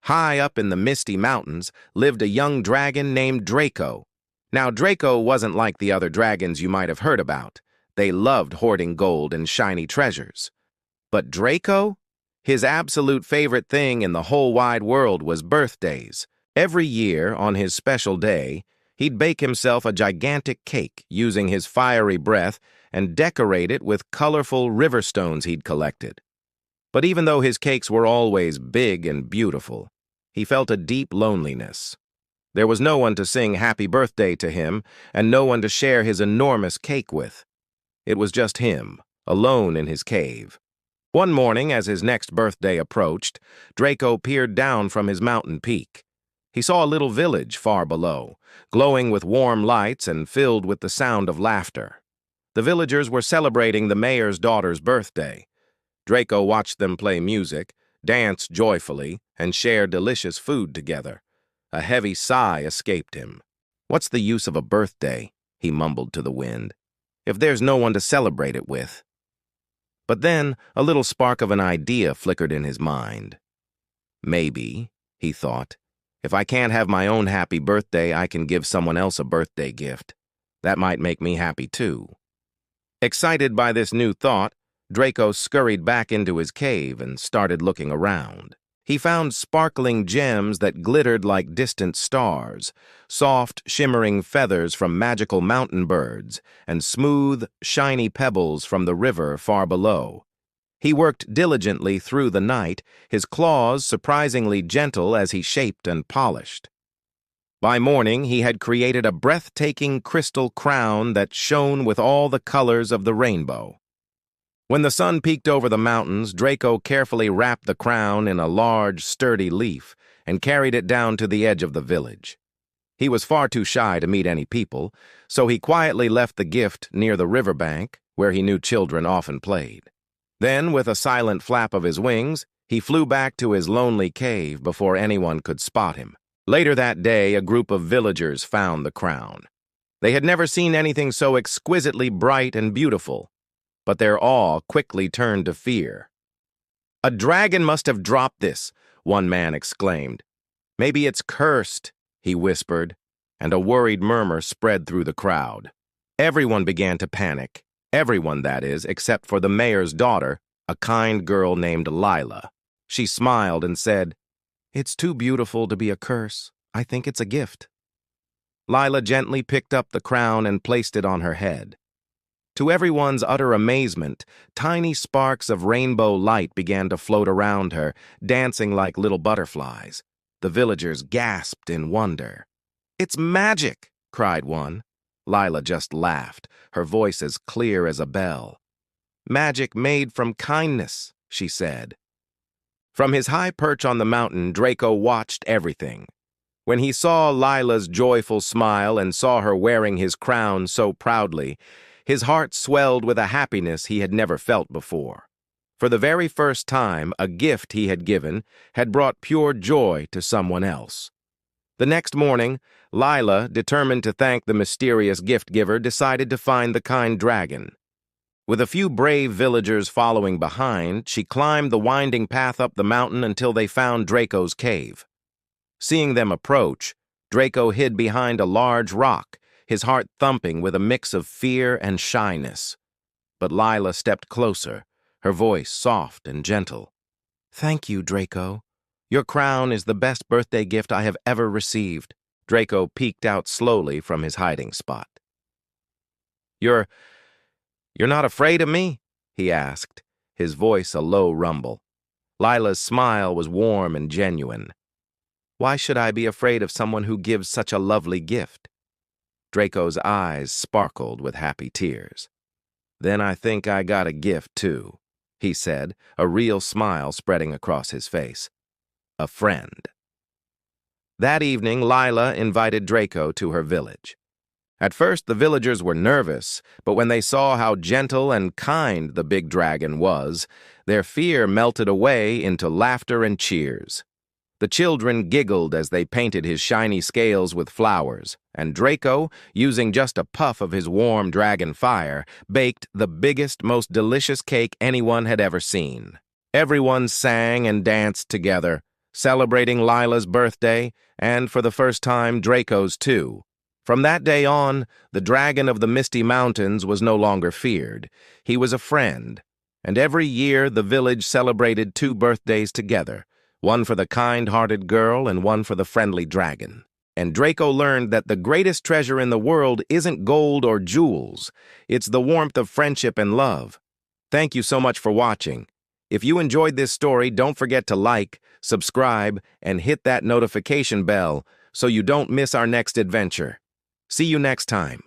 High up in the misty mountains lived a young dragon named Draco. Now, Draco wasn't like the other dragons you might have heard about. They loved hoarding gold and shiny treasures. But Draco? His absolute favorite thing in the whole wide world was birthdays. Every year, on his special day, he'd bake himself a gigantic cake using his fiery breath and decorate it with colorful river stones he'd collected. But even though his cakes were always big and beautiful, he felt a deep loneliness. There was no one to sing happy birthday to him and no one to share his enormous cake with. It was just him, alone in his cave. One morning, as his next birthday approached, Draco peered down from his mountain peak. He saw a little village far below, glowing with warm lights and filled with the sound of laughter. The villagers were celebrating the mayor's daughter's birthday. Draco watched them play music, dance joyfully, and share delicious food together. A heavy sigh escaped him. "What's the use of a birthday?" he mumbled to the wind, "if there's no one to celebrate it with?" But then a little spark of an idea flickered in his mind. Maybe, he thought, if I can't have my own happy birthday, I can give someone else a birthday gift. That might make me happy too. Excited by this new thought, Draco scurried back into his cave and started looking around. He found sparkling gems that glittered like distant stars, soft, shimmering feathers from magical mountain birds, and smooth, shiny pebbles from the river far below. He worked diligently through the night, his claws surprisingly gentle as he shaped and polished. By morning, he had created a breathtaking crystal crown that shone with all the colors of the rainbow. When the sun peeked over the mountains, Draco carefully wrapped the crown in a large, sturdy leaf and carried it down to the edge of the village. He was far too shy to meet any people, so he quietly left the gift near the riverbank, where he knew children often played. Then, with a silent flap of his wings, he flew back to his lonely cave before anyone could spot him. Later that day, a group of villagers found the crown. They had never seen anything so exquisitely bright and beautiful, but their awe quickly turned to fear. "A dragon must have dropped this," one man exclaimed. "Maybe it's cursed," he whispered, and a worried murmur spread through the crowd. Everyone began to panic. Everyone, that is, except for the mayor's daughter, a kind girl named Lila. She smiled and said, "It's too beautiful to be a curse. I think it's a gift." Lila gently picked up the crown and placed it on her head. To everyone's utter amazement, tiny sparks of rainbow light began to float around her, dancing like little butterflies. The villagers gasped in wonder. "It's magic!" cried one. Lila just laughed, her voice as clear as a bell. "Magic made from kindness," she said. From his high perch on the mountain, Draco watched everything. When he saw Lila's joyful smile and saw her wearing his crown so proudly, his heart swelled with a happiness he had never felt before. For the very first time, a gift he had given had brought pure joy to someone else. The next morning, Lila, determined to thank the mysterious gift-giver, decided to find the kind dragon. With a few brave villagers following behind, she climbed the winding path up the mountain until they found Draco's cave. Seeing them approach, Draco hid behind a large rock, his heart thumping with a mix of fear and shyness. But Lila stepped closer, her voice soft and gentle. "Thank you, Draco. Your crown is the best birthday gift I have ever received." Draco peeked out slowly from his hiding spot. You're not afraid of me?" he asked, his voice a low rumble. Lila's smile was warm and genuine. "Why should I be afraid of someone who gives such a lovely gift?" Draco's eyes sparkled with happy tears. "Then I think I got a gift, too," he said, a real smile spreading across his face. "A friend." That evening, Lila invited Draco to her village. At first, the villagers were nervous, but when they saw how gentle and kind the big dragon was, their fear melted away into laughter and cheers. The children giggled as they painted his shiny scales with flowers, and Draco, using just a puff of his warm dragon fire, baked the biggest, most delicious cake anyone had ever seen. Everyone sang and danced together, celebrating Lila's birthday, and for the first time, Draco's too. From that day on, the dragon of the Misty Mountains was no longer feared. He was a friend, and every year the village celebrated 2 birthdays together, one for the kind-hearted girl and one for the friendly dragon. And Draco learned that the greatest treasure in the world isn't gold or jewels. It's the warmth of friendship and love. Thank you so much for watching. If you enjoyed this story, don't forget to like, subscribe, and hit that notification bell so you don't miss our next adventure. See you next time.